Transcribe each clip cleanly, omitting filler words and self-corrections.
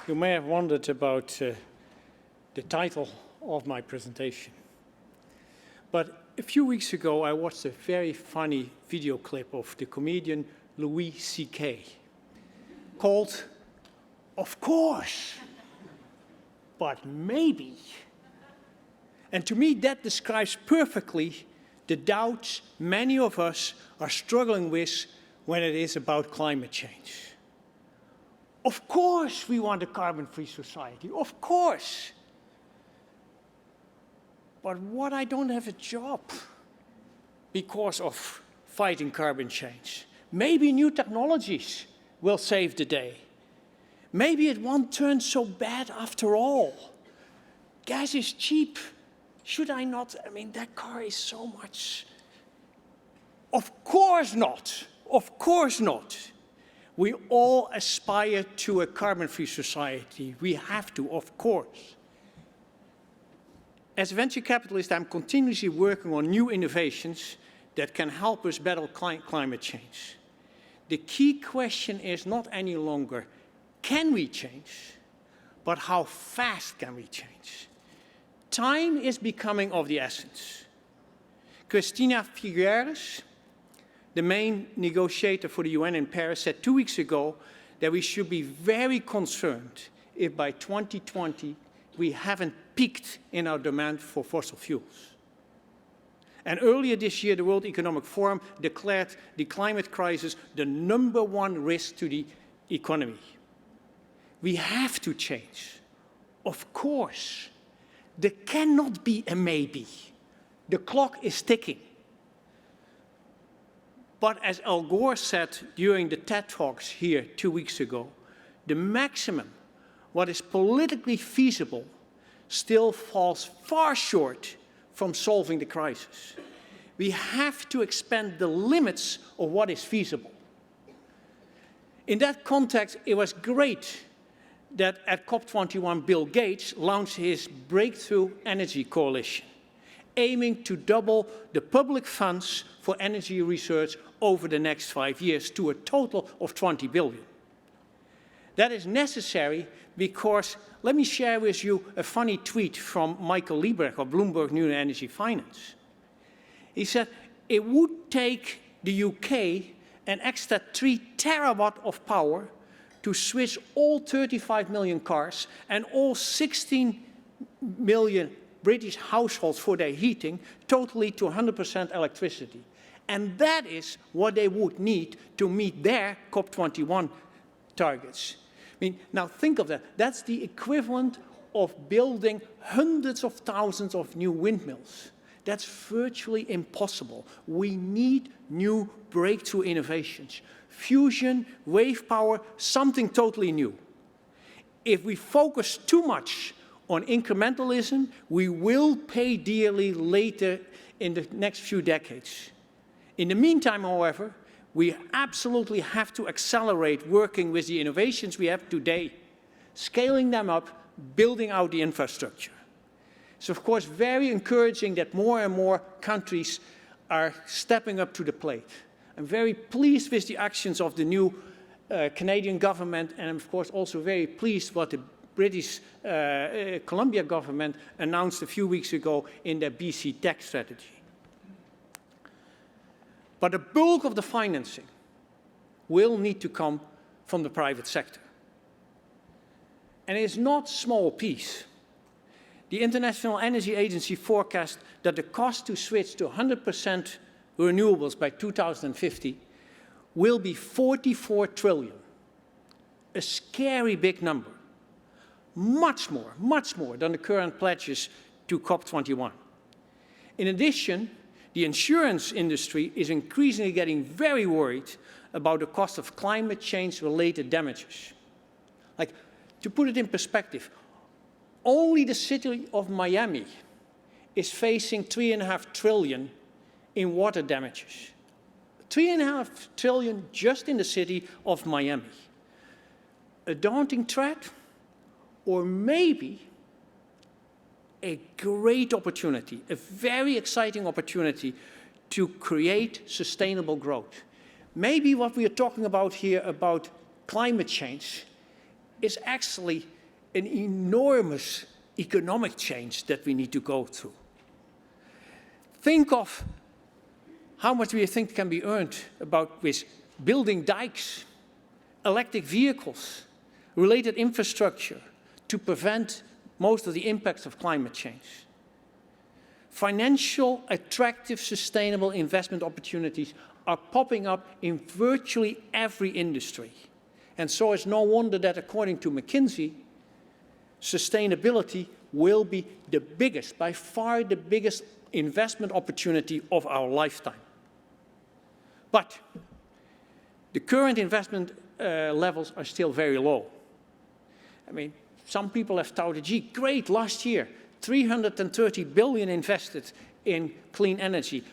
You may have wondered about the title of my presentation. But a few weeks ago, I watched a very funny video clip of the comedian Louis C.K. called, "Of Course, but Maybe." And to me, that describes perfectly the doubts many of us are struggling with when it is about climate change. Of course we want a carbon-free society, of course. But what, I don't have a job because of fighting carbon change? Maybe new technologies will save the day. Maybe it won't turn so bad after all. Gas is cheap. Should I not? I mean, that car is so much. Of course not. Of course not. We all aspire to a carbon-free society. We have to, of course. As a venture capitalist, I'm continuously working on new innovations that can help us battle climate change. The key question is not any longer, can we change, but how fast can we change? Time is becoming of the essence. Cristina Figueres, the main negotiator for the UN in Paris, said 2 weeks ago that we should be very concerned if by 2020 we haven't peaked in our demand for fossil fuels. And earlier this year, the World Economic Forum declared the climate crisis the #1 risk to the economy. We have to change. Of course, there cannot be a maybe. The clock is ticking. But as Al Gore said during the TED Talks here 2 weeks ago, the maximum, what is politically feasible, still falls far short from solving the crisis. We have to expand the limits of what is feasible. In that context, it was great that at COP21, Bill Gates launched his Breakthrough Energy Coalition, aiming to double the public funds for energy research over the next 5 years to a total of 20 billion. That is necessary because, let me share with you a funny tweet from Michael Liebrecht of Bloomberg New Energy Finance. He said, it would take the UK an extra 3 terawatt of power to switch all 35 million cars and all 16 million British households for their heating totally to 100% electricity. And that is what they would need to meet their COP21 targets. I mean, now think of that. That's the equivalent of building hundreds of thousands of new windmills. That's virtually impossible. We need new breakthrough innovations. Fusion, wave power, something totally new. If we focus too much on incrementalism, we will pay dearly later in the next few decades. In the meantime, however, we absolutely have to accelerate working with the innovations we have today, scaling them up, building out the infrastructure. It's of course very encouraging that more and more countries are stepping up to the plate. I'm very pleased with the actions of the new Canadian government, and I'm of course also very pleased what the British Columbia government announced a few weeks ago in their BC Tech strategy. But the bulk of the financing will need to come from the private sector. And it is not a small piece. The International Energy Agency forecasts that the cost to switch to 100% renewables by 2050 will be 44 trillion. A scary big number. Much more than the current pledges to COP21. In addition, the insurance industry is increasingly getting very worried about the cost of climate change-related damages. Like, to put it in perspective, only the city of Miami is facing 3.5 trillion in water damages. 3.5 trillion just in the city of Miami. A daunting threat, or maybe a great opportunity, a very exciting opportunity to create sustainable growth. Maybe what we are talking about here about climate change is actually an enormous economic change that we need to go through. Think of how much we think can be earned with building dikes, electric vehicles, related infrastructure to prevent most of the impacts of climate change. Financial, attractive, sustainable investment opportunities are popping up in virtually every industry. And so it's no wonder that, according to McKinsey, sustainability will be the biggest, by far the biggest investment opportunity of our lifetime. But the current investment levels are still very low. I mean, some people have touted, gee, great, last year, 330 billion invested in clean energy.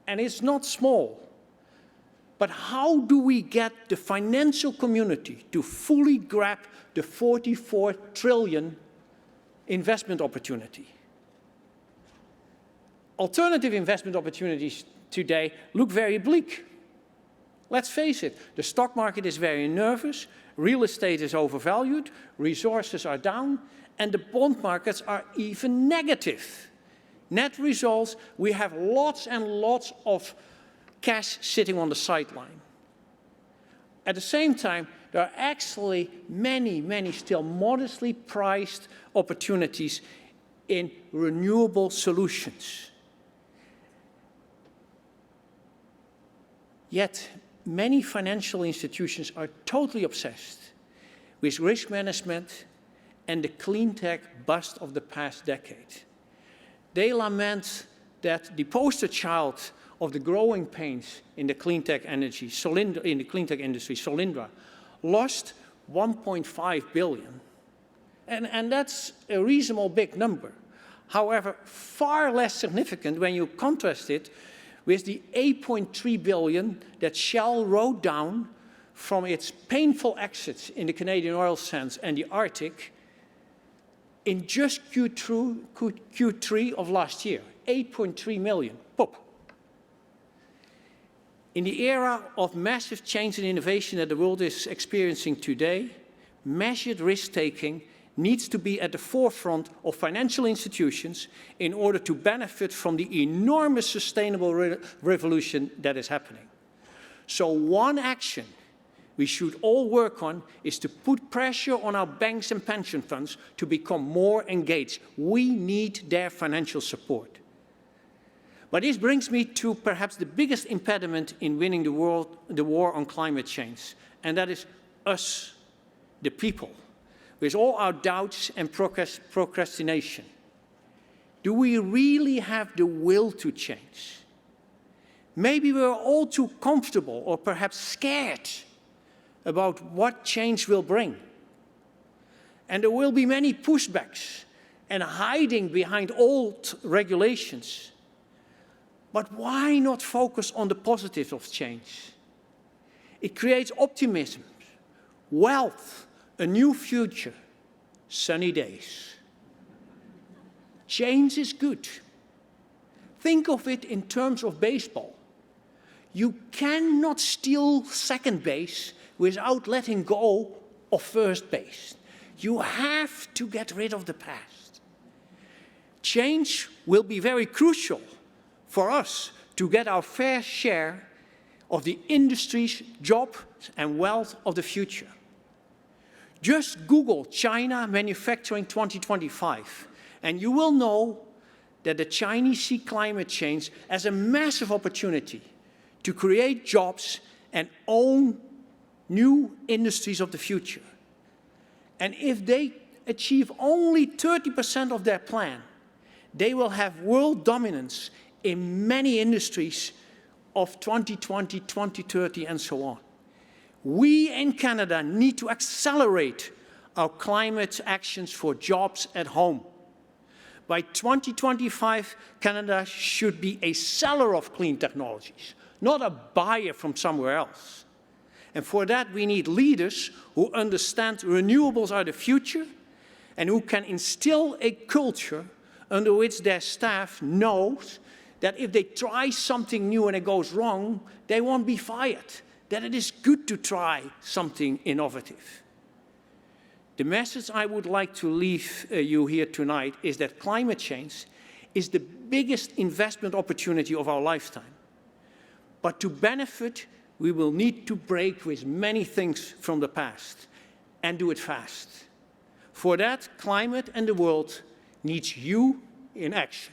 And it's not small. But how do we get the financial community to fully grab the 44 trillion investment opportunity? Alternative investment opportunities today look very bleak. Let's face it, the stock market is very nervous, real estate is overvalued, resources are down, and the bond markets are even negative. Net results, we have lots and lots of cash sitting on the sideline. At the same time, there are actually many still modestly priced opportunities in renewable solutions. Yet, many financial institutions are totally obsessed with risk management and the clean tech bust of the past decade. They lament that the poster child of the growing pains in the clean tech industry, Solyndra, lost 1.5 billion. And that's a reasonable big number. However, far less significant when you contrast it with the 8.3 billion that Shell wrote down from its painful exits in the Canadian oil sands and the Arctic in just Q3 of last year, 8.3 million. Pop. In the era of massive change and innovation that the world is experiencing today, measured risk-taking needs to be at the forefront of financial institutions in order to benefit from the enormous sustainable revolution that is happening. So one action we should all work on is to put pressure on our banks and pension funds to become more engaged. We need their financial support. But this brings me to perhaps the biggest impediment in winning the war on climate change, and that is us, the people, with all our doubts and procrastination. Do we really have the will to change? Maybe we're all too comfortable or perhaps scared about what change will bring. And there will be many pushbacks and hiding behind old regulations. But why not focus on the positives of change? It creates optimism, wealth, a new future, sunny days. Change is good. Think of it in terms of baseball. You cannot steal second base without letting go of first base. You have to get rid of the past. Change will be very crucial for us to get our fair share of the industries, jobs, and wealth of the future. Just Google China Manufacturing 2025, and you will know that the Chinese see climate change as a massive opportunity to create jobs and own new industries of the future. And if they achieve only 30% of their plan, they will have world dominance in many industries of 2020, 2030, and so on. We in Canada need to accelerate our climate actions for jobs at home. By 2025, Canada should be a seller of clean technologies, not a buyer from somewhere else. And for that, we need leaders who understand renewables are the future and who can instill a culture under which their staff knows that if they try something new and it goes wrong, they won't be fired, that it is good to try something innovative. The message I would like to leave you here tonight is that climate change is the biggest investment opportunity of our lifetime. But to benefit, we will need to break with many things from the past and do it fast. For that, climate and the world needs you in action.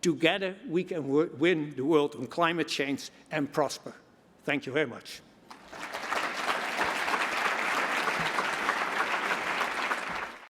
Together, we can win the world on climate change and prosper. Thank you very much.